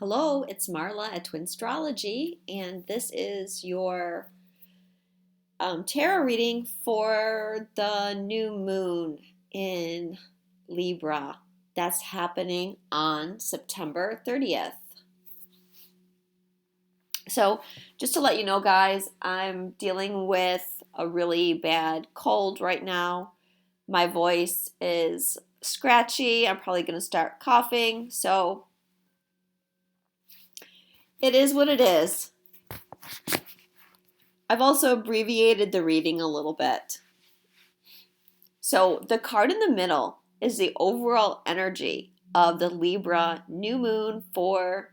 Hello, it's Marla at Twinstrology, and this is your tarot reading for the new moon in Libra. That's happening on September 30th. So, just to let you know, guys, I'm dealing with a really bad cold right now. My voice is scratchy. I'm probably going to start coughing. So, it is what it is. I've also abbreviated the reading a little bit. So the card in the middle is the overall energy of the Libra new moon for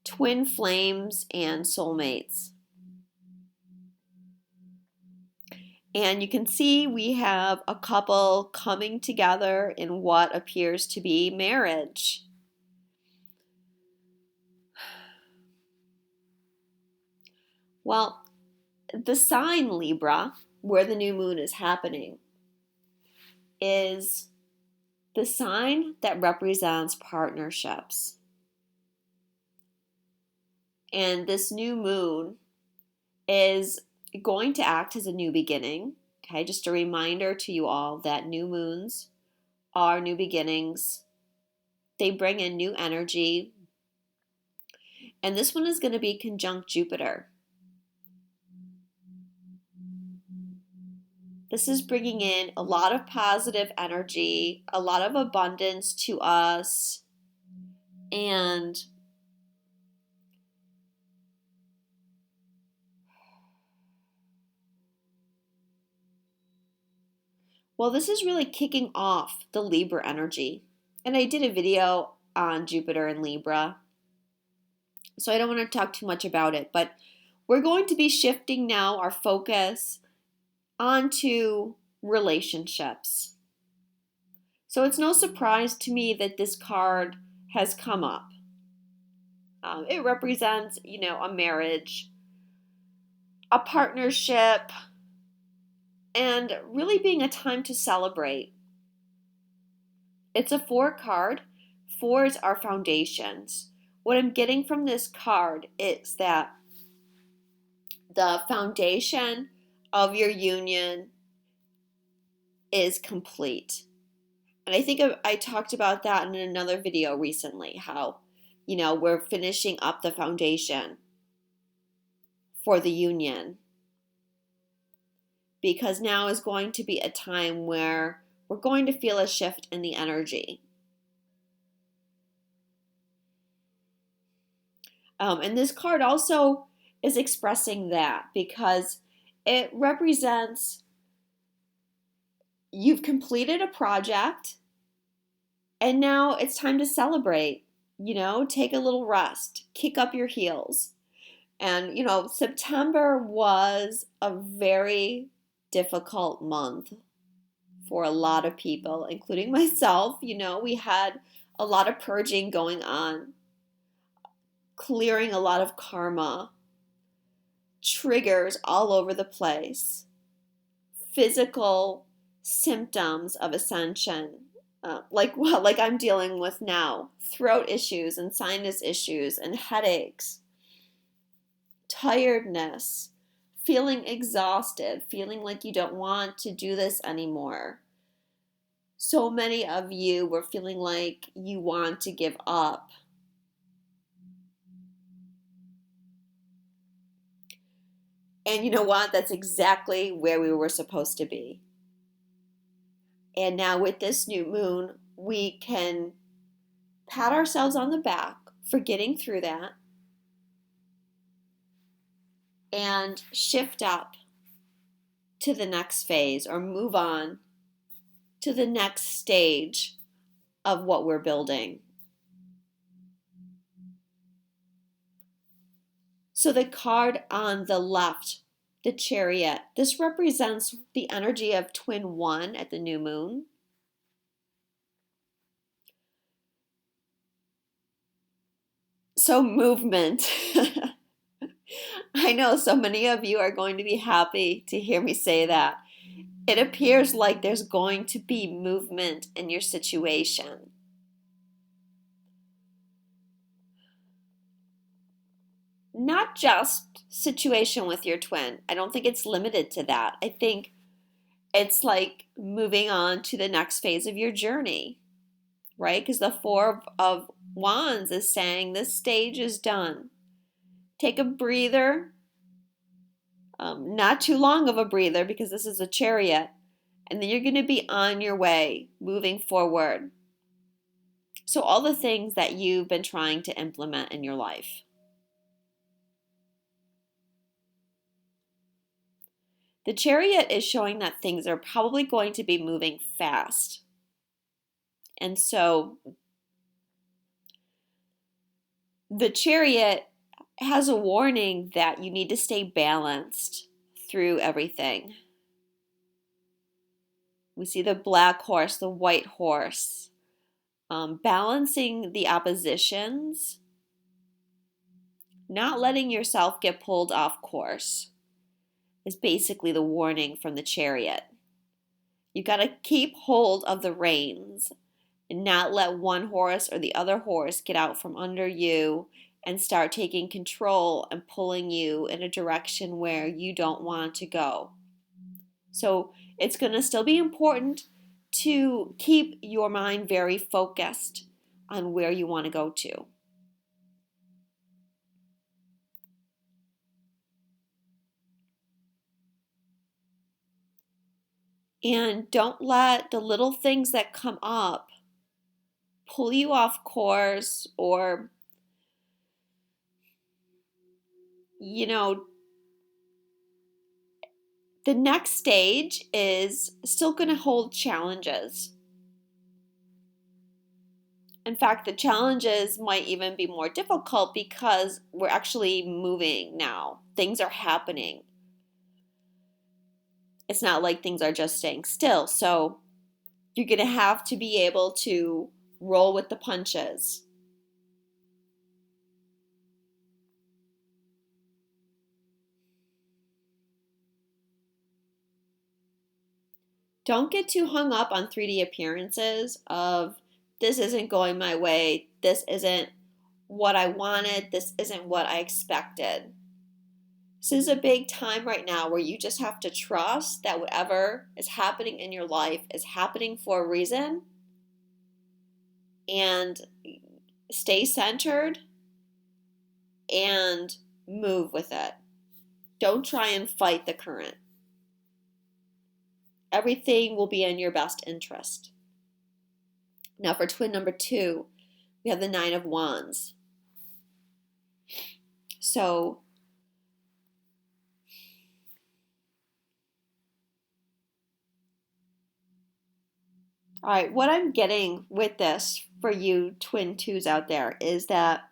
twin flames and soulmates. And you can see we have a couple coming together in what appears to be marriage. Well, the sign Libra, where the new moon is happening, is the sign that represents partnerships. And this new moon is going to act as a new beginning. Okay, just a reminder to you all that new moons are new beginnings. They bring in new energy. And this one is going to be conjunct Jupiter. This is bringing in a lot of positive energy, a lot of abundance to us, and well, this is really kicking off the Libra energy. And I did a video on Jupiter and Libra, so I don't want to talk too much about it, but we're going to be shifting now our focus onto relationships. So it's no surprise to me that this card has come up. It represents, a marriage, a partnership, and really being a time to celebrate. It's a 4 card. 4s are foundations. What I'm getting from this card is that the foundation of your union is complete. And I think I talked about that in another video recently, how, we're finishing up the foundation for the union. Because now is going to be a time where we're going to feel a shift in the energy. And this card also is expressing that because it represents you've completed a project and now it's time to celebrate. Take a little rest, kick up your heels. And, September was a very difficult month for a lot of people, including myself. We had a lot of purging going on, clearing a lot of karma, triggers all over the place, physical symptoms of ascension, like I'm dealing with now, throat issues and sinus issues and headaches, tiredness, feeling exhausted, feeling like you don't want to do this anymore. So many of you were feeling like you want to give up. And you know what? That's exactly where we were supposed to be. And now with this new moon, we can pat ourselves on the back for getting through that and shift up to the next phase or move on to the next stage of what we're building. So the card on the left, the Chariot, this represents the energy of twin 1 at the new moon. So movement. I know so many of you are going to be happy to hear me say that. It appears like there's going to be movement in your situation. not just situation with your twin. I don't think it's limited to that. I think it's like moving on to the next phase of your journey, right? Because the Four of Wands is saying this stage is done. Take a breather, not too long of a breather because this is a Chariot, and then you're going to be on your way, moving forward. So all the things that you've been trying to implement in your life. The Chariot is showing that things are probably going to be moving fast. And so the Chariot has a warning that you need to stay balanced through everything. We see the black horse, the white horse, balancing the oppositions, not letting yourself get pulled off course is basically the warning from the Chariot. You got to keep hold of the reins and not let one horse or the other horse get out from under you and start taking control and pulling you in a direction where you don't want to go. So it's going to still be important to keep your mind very focused on where you want to go to. And don't let the little things that come up pull you off course or, the next stage is still going to hold challenges. In fact, the challenges might even be more difficult because we're actually moving now. Things are happening. It's not like things are just staying still. So you're going to have to be able to roll with the punches. Don't get too hung up on 3D appearances of this isn't going my way, this isn't what I wanted, this isn't what I expected. This is a big time right now where you just have to trust that whatever is happening in your life is happening for a reason and stay centered and move with it. Don't try and fight the current. Everything will be in your best interest. Now for twin number 2, we have the 9 of Wands. So all right, what I'm getting with this for you twin 2s out there is that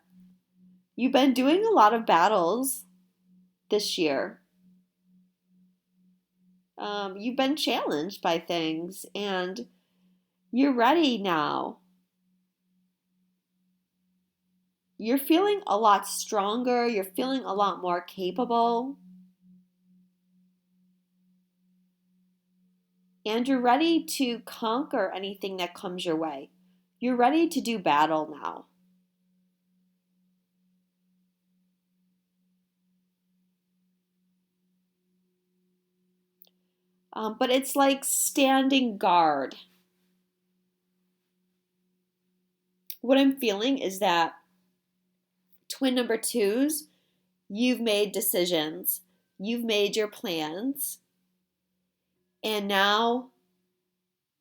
you've been doing a lot of battles this year. You've been challenged by things and you're ready now. You're feeling a lot stronger. You're feeling a lot more capable. And you're ready to conquer anything that comes your way. You're ready to do battle now. But it's like standing guard. What I'm feeling is that twin number 2s, you've made decisions, you've made your plans, and now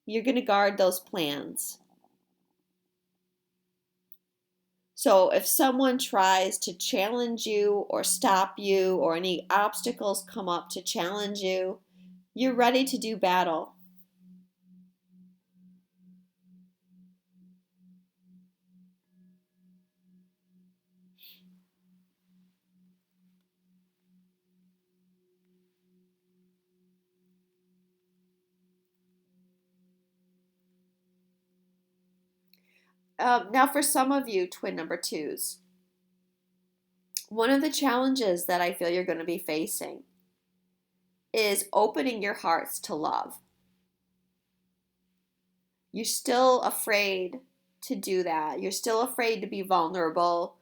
you're going to guard those plans. So if someone tries to challenge you or stop you or any obstacles come up to challenge you, you're ready to do battle. Now for some of you twin number 2s, one of the challenges that I feel you're going to be facing is opening your hearts to love. You're still afraid to do that. You're still afraid to be vulnerable.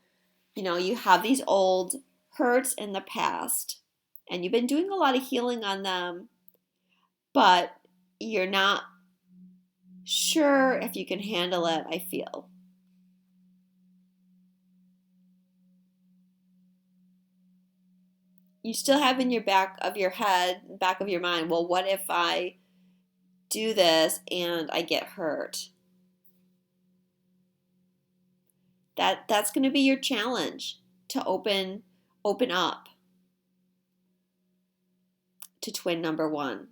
You have these old hurts in the past, and you've been doing a lot of healing on them, but you're not sure if you can handle it, I feel. You still have in your back of your head, back of your mind, well, what if I do this and I get hurt? That's going to be your challenge, to open up to twin number one.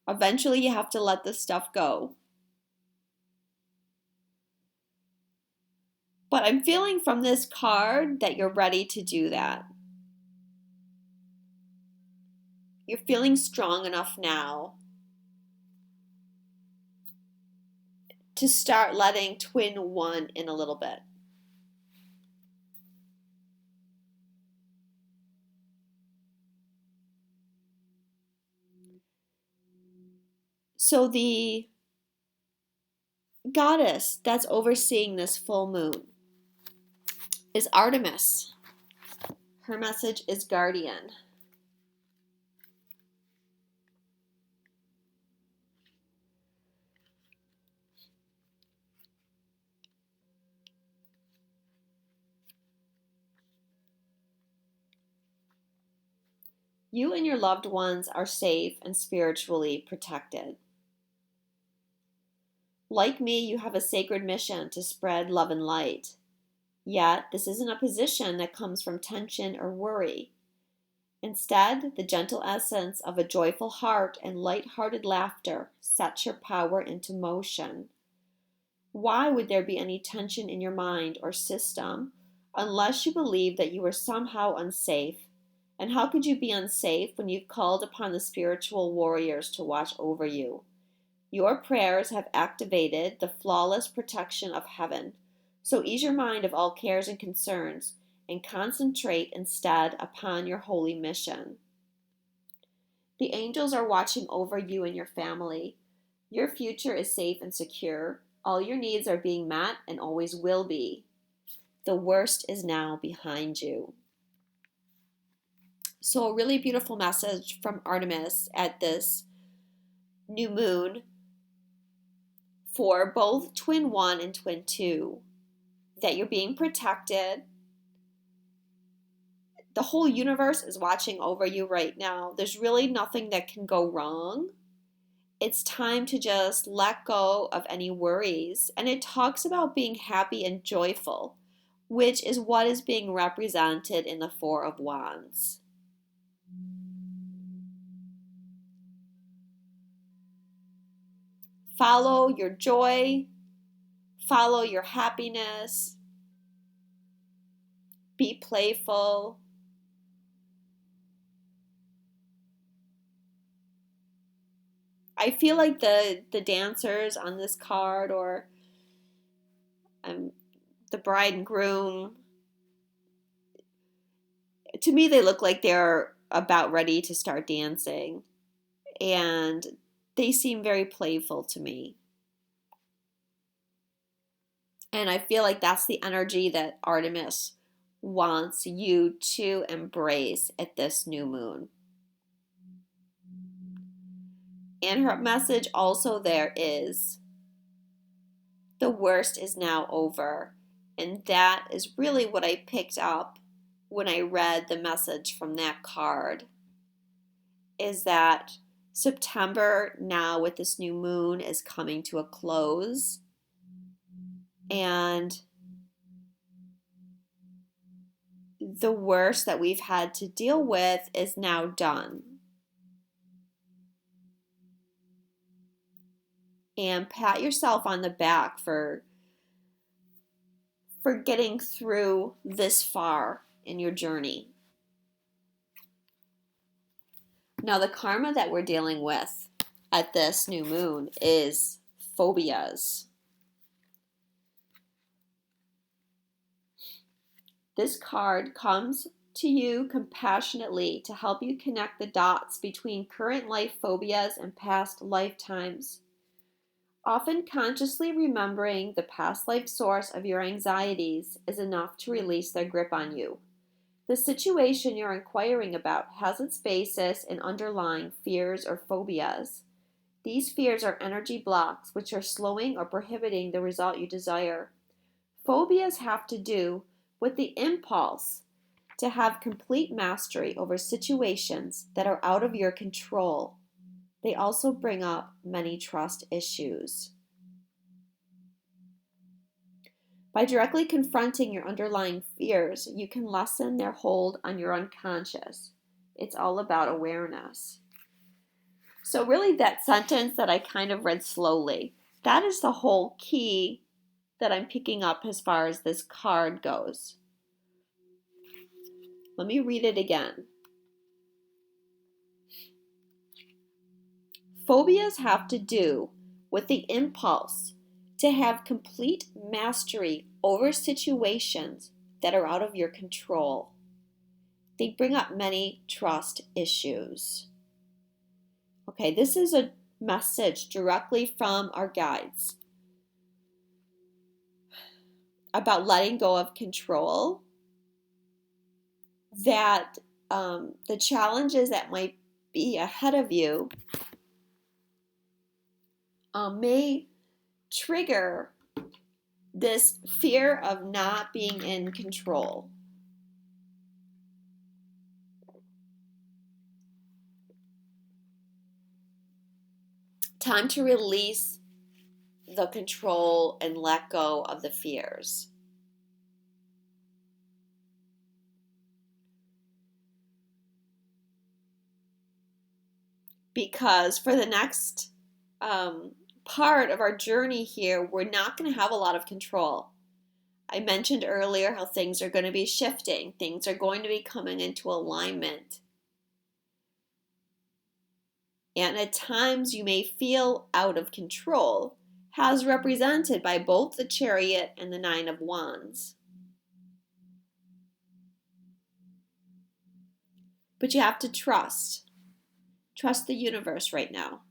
Eventually you have to let this stuff go. But I'm feeling from this card that you're ready to do that. You're feeling strong enough now to start letting twin one in a little bit. So the goddess that's overseeing this full moon is Artemis. Her message is guardian. You and your loved ones are safe and spiritually protected. Like me, you have a sacred mission to spread love and light. Yet, this isn't a position that comes from tension or worry. Instead, the gentle essence of a joyful heart and light-hearted laughter sets your power into motion. Why would there be any tension in your mind or system unless you believe that you are somehow unsafe? And how could you be unsafe when you've called upon the spiritual warriors to watch over you? Your prayers have activated the flawless protection of heaven. So ease your mind of all cares and concerns and concentrate instead upon your holy mission. The angels are watching over you and your family. Your future is safe and secure. All your needs are being met and always will be. The worst is now behind you. So a really beautiful message from Artemis at this new moon for both twin one and twin two, that you're being protected. The whole universe is watching over you right now. There's really nothing that can go wrong. It's time to just let go of any worries. And it talks about being happy and joyful, which is what is being represented in the Four of Wands. Follow your joy, follow your happiness, be playful. I feel like the dancers on this card, or the bride and groom, to me they look like they're about ready to start dancing, and they seem very playful to me. And I feel like that's the energy that Artemis wants you to embrace at this new moon. And her message also there is, the worst is now over. And that is really what I picked up when I read the message from that card, is that September now with this new moon is coming to a close. And the worst that we've had to deal with is now done. And pat yourself on the back for getting through this far in your journey. Now, the karma that we're dealing with at this new moon is phobias. This card comes to you compassionately to help you connect the dots between current life phobias and past lifetimes. Often consciously remembering the past life source of your anxieties is enough to release their grip on you. The situation you're inquiring about has its basis in underlying fears or phobias. These fears are energy blocks which are slowing or prohibiting the result you desire. Phobias have to do with the impulse to have complete mastery over situations that are out of your control. They also bring up many trust issues. By directly confronting your underlying fears, you can lessen their hold on your unconscious. It's all about awareness. So really that sentence that I kind of read slowly, that is the whole key that I'm picking up as far as this card goes. Let me read it again. Phobias have to do with the impulse to have complete mastery over situations that are out of your control. They bring up many trust issues. Okay, this is a message directly from our guides about letting go of control, that the challenges that might be ahead of you may trigger this fear of not being in control. Time to release the control and let go of the fears. Because for the next part of our journey here, we're not going to have a lot of control. I mentioned earlier how things are going to be shifting. Things are going to be coming into alignment. And at times you may feel out of control, as represented by both the Chariot and the Nine of Wands. But you have to trust. Trust the universe right now.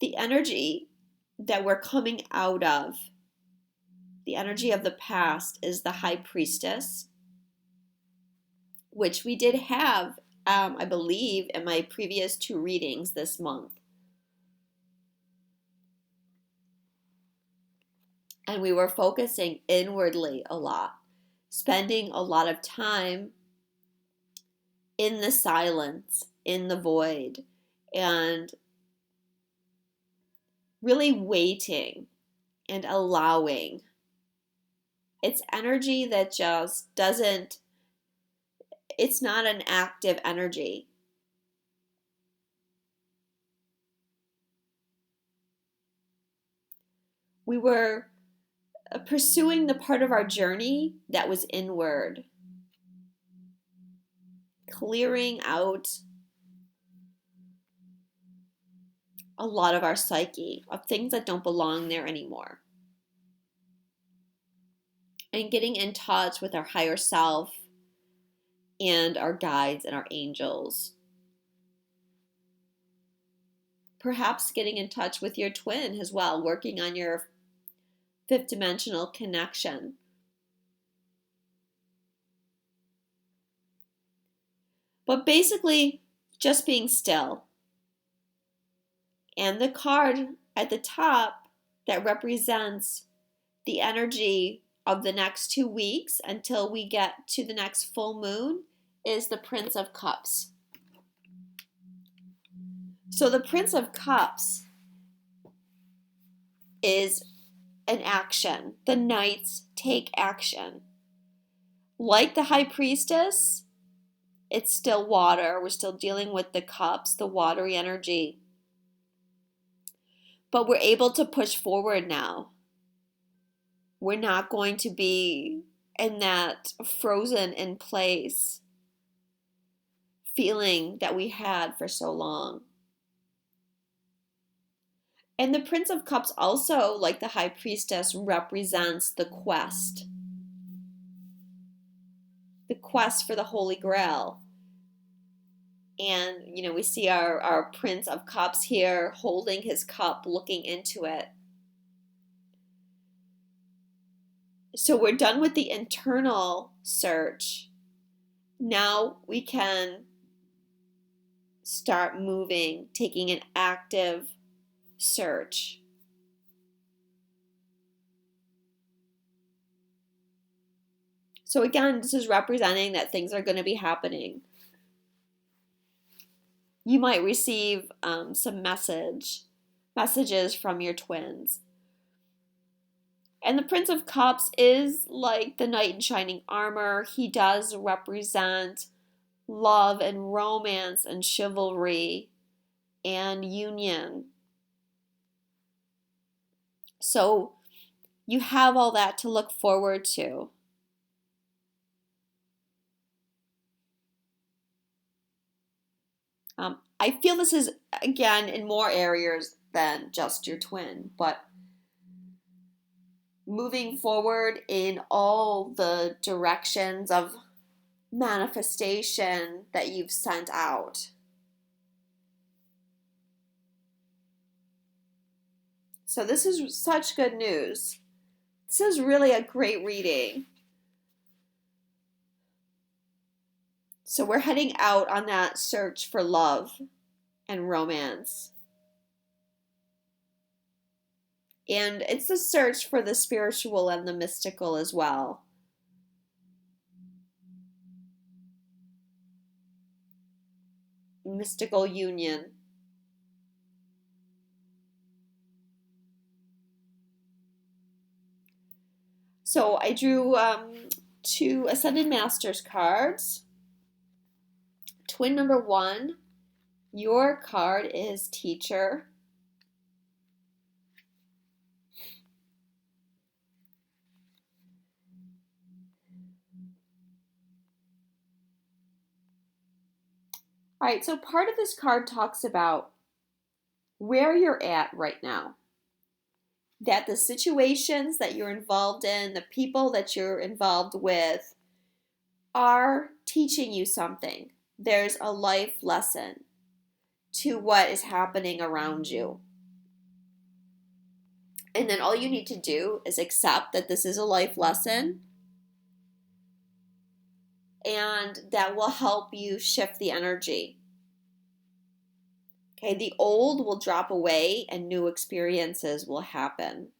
The energy that we're coming out of, the energy of the past, is the High Priestess, which we did have, I believe, in my previous 2 readings this month. And we were focusing inwardly a lot, spending a lot of time in the silence, in the void, and really waiting and allowing. It's energy that just doesn't, it's not an active energy. We were pursuing the part of our journey that was inward, clearing out a lot of our psyche, of things that don't belong there anymore, and getting in touch with our higher self and our guides and our angels. Perhaps getting in touch with your twin as well, working on your 5th dimensional connection. But basically, just being still. And the card at the top that represents the energy of the next 2 weeks until we get to the next full moon is the Prince of Cups. So the Prince of Cups is an action. The Knights take action. Like the High Priestess, it's still water. We're still dealing with the cups, the watery energy. But we're able to push forward now. We're not going to be in that frozen in place feeling that we had for so long. And the Prince of Cups also, like the High Priestess, represents the quest. The quest for the Holy Grail. And, we see our Prince of Cups here holding his cup, looking into it. So we're done with the internal search. Now we can start moving, taking an active search. So again, this is representing that things are going to be happening. You might receive some messages from your twins. And the Prince of Cups is like the knight in shining armor. He does represent love and romance and chivalry and union. So you have all that to look forward to. I feel this is, again, in more areas than just your twin, but moving forward in all the directions of manifestation that you've sent out. So this is such good news. This is really a great reading. So we're heading out on that search for love and romance. And it's a search for the spiritual and the mystical as well. Mystical union. So I drew 2 Ascended Masters cards. Twin number 1, your card is Teacher. All right, so part of this card talks about where you're at right now. That the situations that you're involved in, the people that you're involved with, are teaching you something. There's a life lesson to what is happening around you. And then all you need to do is accept that this is a life lesson, and that will help you shift the energy. Okay, the old will drop away and new experiences will happen.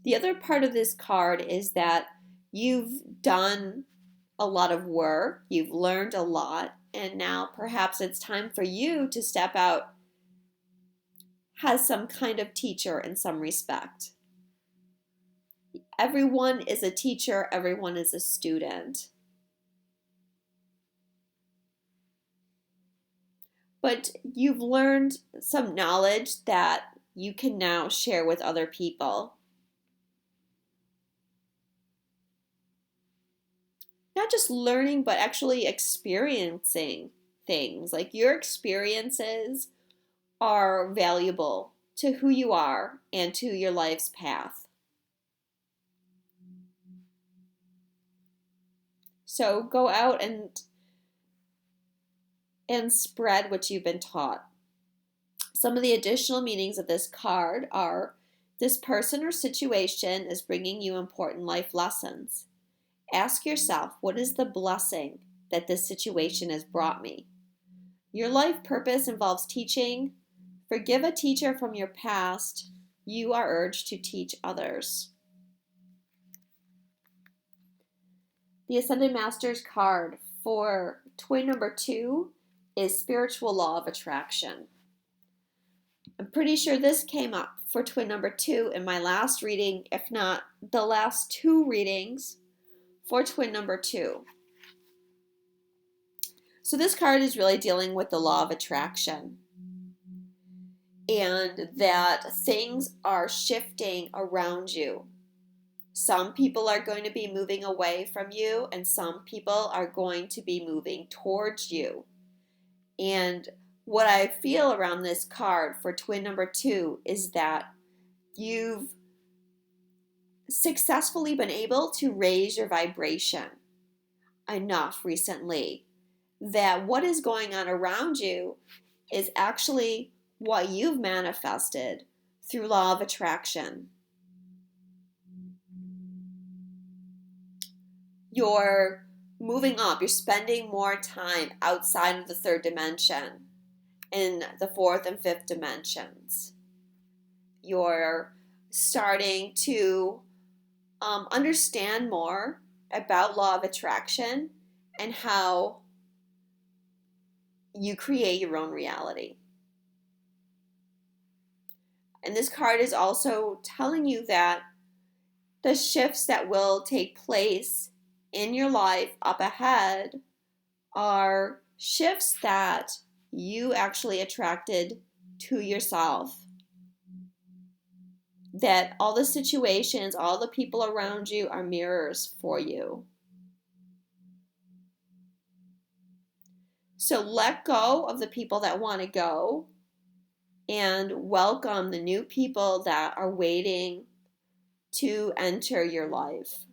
The other part of this card is that you've done a lot of work, you've learned a lot, and now perhaps it's time for you to step out as some kind of teacher in some respect. Everyone is a teacher, everyone is a student. But you've learned some knowledge that you can now share with other people. Not just learning, but actually experiencing things. Like your experiences are valuable to who you are and to your life's path. So go out and spread what you've been taught. Some of the additional meanings of this card are: this person or situation is bringing you important life lessons. Ask yourself, what is the blessing that this situation has brought me? Your life purpose involves teaching. Forgive a teacher from your past. You are urged to teach others. The Ascended Masters card for twin number 2 is Spiritual Law of Attraction. I'm pretty sure this came up for twin number 2 in my last reading, if not the last 2 readings for twin number 2. So this card is really dealing with the law of attraction, and that things are shifting around you. Some people are going to be moving away from you, and some people are going to be moving towards you. And what I feel around this card for twin number 2 is that you've successfully been able to raise your vibration enough recently that what is going on around you is actually what you've manifested through law of attraction. You're moving up. You're spending more time outside of the third dimension in the fourth and fifth dimensions. You're starting to understand more about law of attraction and how you create your own reality. And this card is also telling you that the shifts that will take place in your life up ahead are shifts that you actually attracted to yourself. That all the situations, all the people around you are mirrors for you. So let go of the people that want to go and welcome the new people that are waiting to enter your life.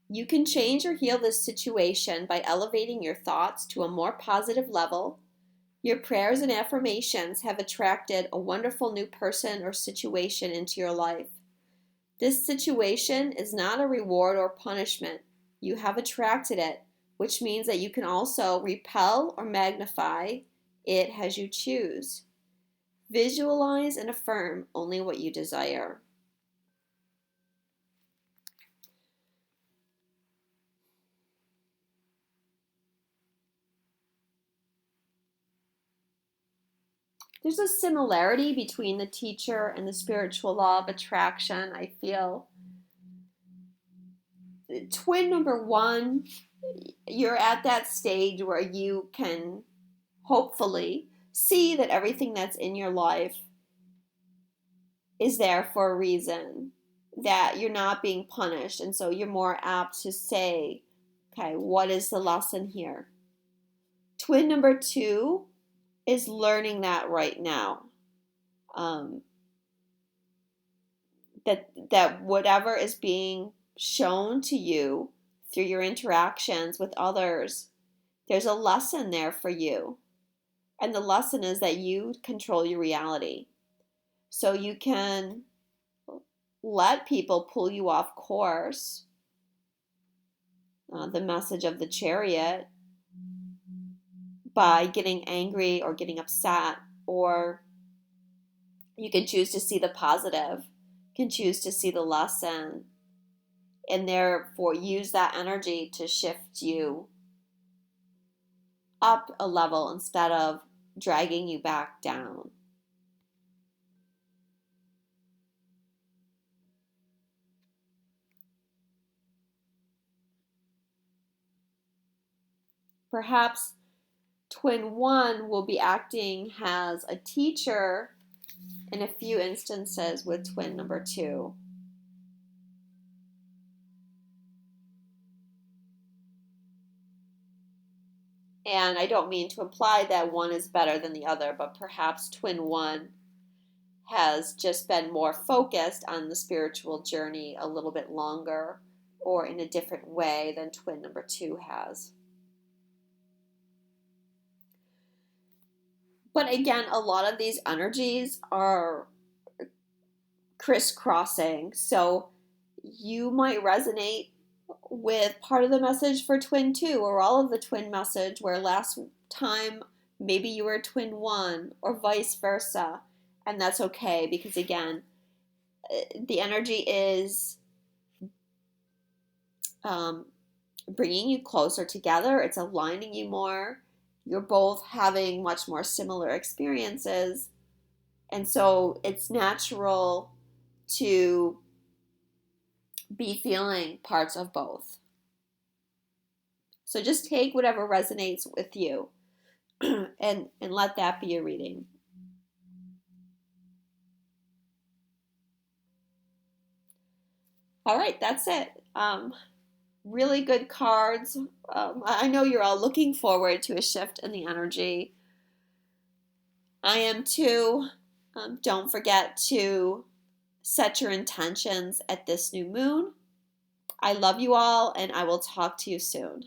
You can change or heal this situation by elevating your thoughts to a more positive level. Your prayers and affirmations have attracted a wonderful new person or situation into your life. This situation is not a reward or punishment. You have attracted it, which means that you can also repel or magnify it as you choose. Visualize and affirm only what you desire. There's a similarity between the teacher and the spiritual law of attraction, I feel. Twin number one, you're at that stage where you can hopefully see that everything that's in your life is there for a reason, that you're not being punished, and so you're more apt to say, okay, what is the lesson here? Twin number two is learning that right now. That whatever is being shown to you through your interactions with others, there's a lesson there for you. And the lesson is that you control your reality. So you can let people pull you off course. The message of the Chariot, by getting angry or getting upset, or you can choose to see the positive, can choose to see the lesson, and therefore use that energy to shift you up a level instead of dragging you back down. Perhaps twin one will be acting as a teacher in a few instances with twin number two. And I don't mean to imply that one is better than the other, but perhaps twin one has just been more focused on the spiritual journey a little bit longer or in a different way than twin number two has. But again, a lot of these energies are crisscrossing. So you might resonate with part of the message for twin two or all of the twin message, where last time maybe you were twin one, or vice versa. And that's okay, because again, the energy is bringing you closer together. It's aligning you more. You're both having much more similar experiences. And so it's natural to be feeling parts of both. So just take whatever resonates with you and let that be your reading. All right, that's it. Really good cards. I know you're all looking forward to a shift in the energy. I am too. Don't forget to set your intentions at this new moon. I love you all, and I will talk to you soon.